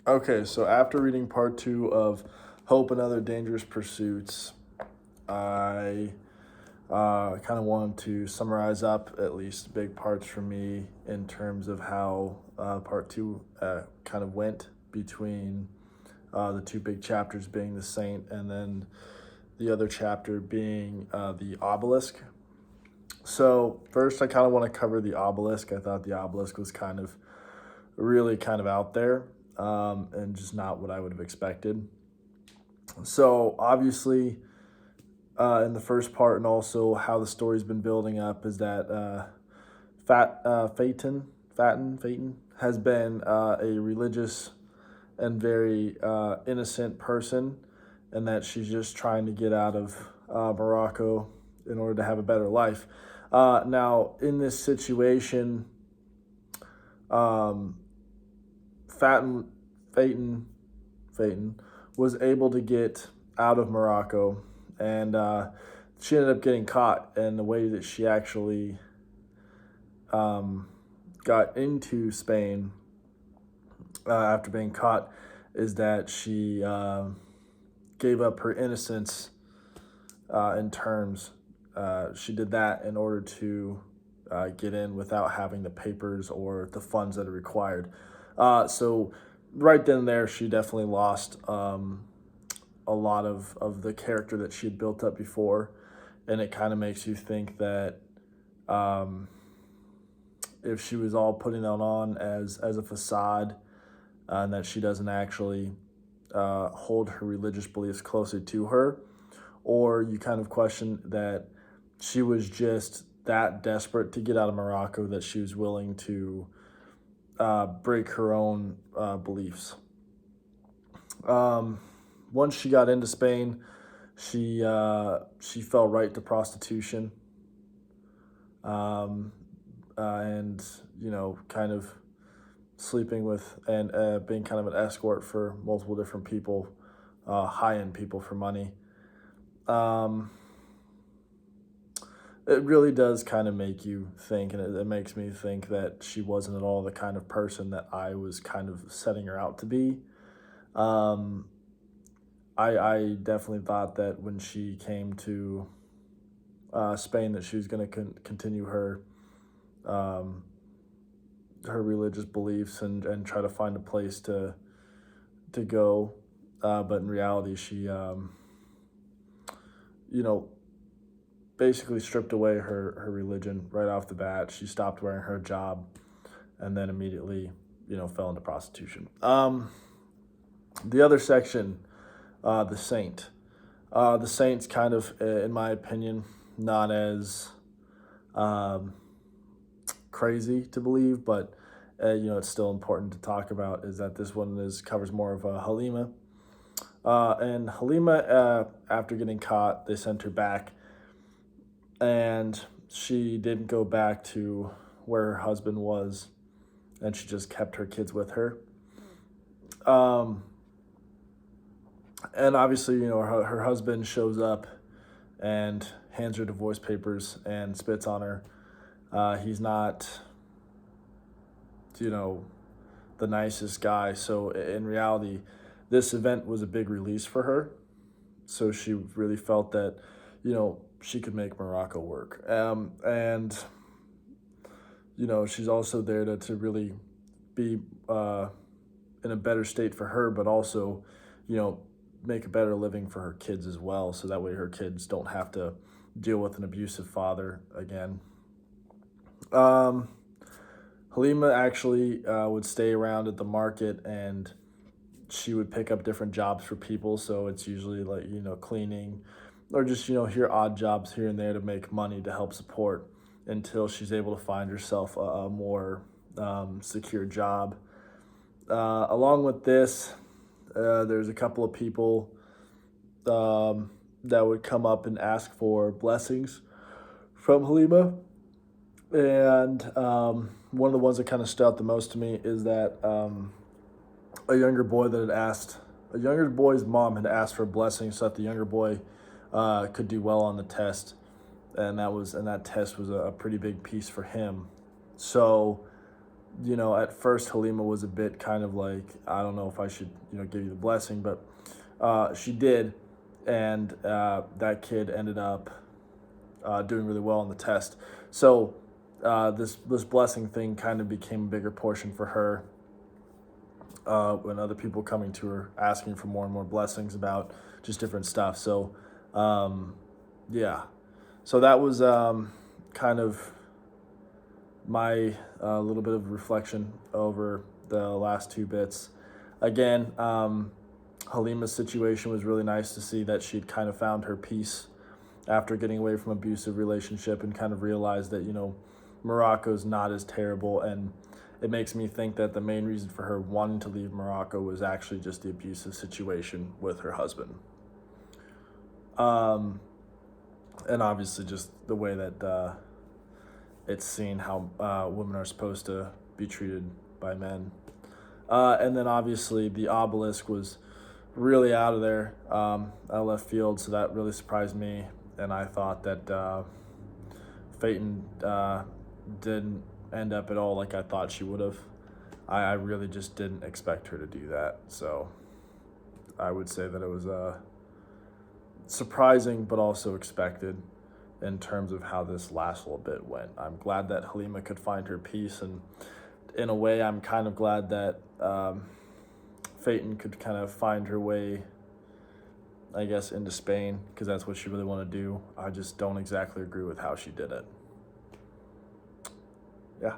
Okay, so after reading part two of Hope and Other Dangerous Pursuits, I kind of wanted to summarize up at least big parts for me in terms of how part two kind of went between the two big chapters being the Saint and then the other chapter being the Obelisk. So first, I kind of want to cover the Obelisk. I thought the Obelisk was kind of really kind of out there and just not what I would have expected. So obviously, in the first part, and also how the story's been building up, is that Phaeton has been a religious and very innocent person, and that she's just trying to get out of Morocco in order to have a better life. Now, in this situation, um, Phaeton, Phaeton, Phaeton was able to get out of Morocco, and she ended up getting caught. And the way that she actually got into Spain after being caught is that she gave up her innocence in terms. She did that in order to get in without having the papers or the funds that are required. So right then and there, she definitely lost a lot of the character that she had built up before. And it kind of makes you think that if she was all putting that on as a facade and that she doesn't actually hold her religious beliefs closely to her, or you kind of question that she was just that desperate to get out of Morocco that she was willing to break her own beliefs. Once she got into Spain, she fell right to prostitution, and kind of sleeping with and being kind of an escort for multiple different people, high-end people for money. Um, it really does kind of make you think, and it makes me think that she wasn't at all the kind of person that I was kind of setting her out to be. Um, I definitely thought that when she came to Spain that she was going to continue um, her religious beliefs and try to find a place to go. But in reality, she basically stripped away her religion right off the bat. She stopped wearing her job and then immediately, fell into prostitution. The other section, the Saint. The Saint's kind of, in my opinion, not as crazy to believe, but it's still important to talk about. Is that this one covers more of Halima, and Halima, after getting caught, they sent her back, and she didn't go back to where her husband was, and she just kept her kids with her. And obviously, her husband shows up and hands her divorce papers and spits on her. He's not, the nicest guy. So in reality, this event was a big release for her. So she really felt that, she could make Morocco work. And she's also there to really be in a better state for her, but also, make a better living for her kids as well. So that way her kids don't have to deal with an abusive father again. Halima actually would stay around at the market, and she would pick up different jobs for people. So it's usually like, cleaning or just, here odd jobs here and there to make money to help support until she's able to find herself a more secure job. Along with this, there's a couple of people that would come up and ask for blessings from Halima. And one of the ones that kind of stood out the most to me is that a younger boy's mom had asked for a blessing so that the younger boy could do well on the test. And that test was a pretty big piece for him. So at first Halima was a bit kind of like, I don't know if I should, give you the blessing, but she did. And that kid ended up doing really well on the test. So this blessing thing kind of became a bigger portion for her when other people coming to her asking for more and more blessings about just different stuff. So yeah, so that was kind of my little bit of reflection over the last two bits. Again, Halima's situation was really nice to see that she'd kind of found her peace after getting away from abusive relationship and kind of realized that, Morocco's not as terrible. And it makes me think that the main reason for her wanting to leave Morocco was actually just the abusive situation with her husband. And obviously just the way that it's seen how women are supposed to be treated by men. And then obviously the obelisk was really out of there, out of left field, so that really surprised me. And I thought that Phaeton didn't end up at all like I thought she would have. I really just didn't expect her to do that. So I would say that it was surprising but also expected in terms of how this last little bit went. I'm glad that Halima could find her peace, and in a way I'm kind of glad that Phaeton could kind of find her way, I guess, into Spain, because that's what she really wanted to do. I just don't exactly agree with how she did it. Yeah.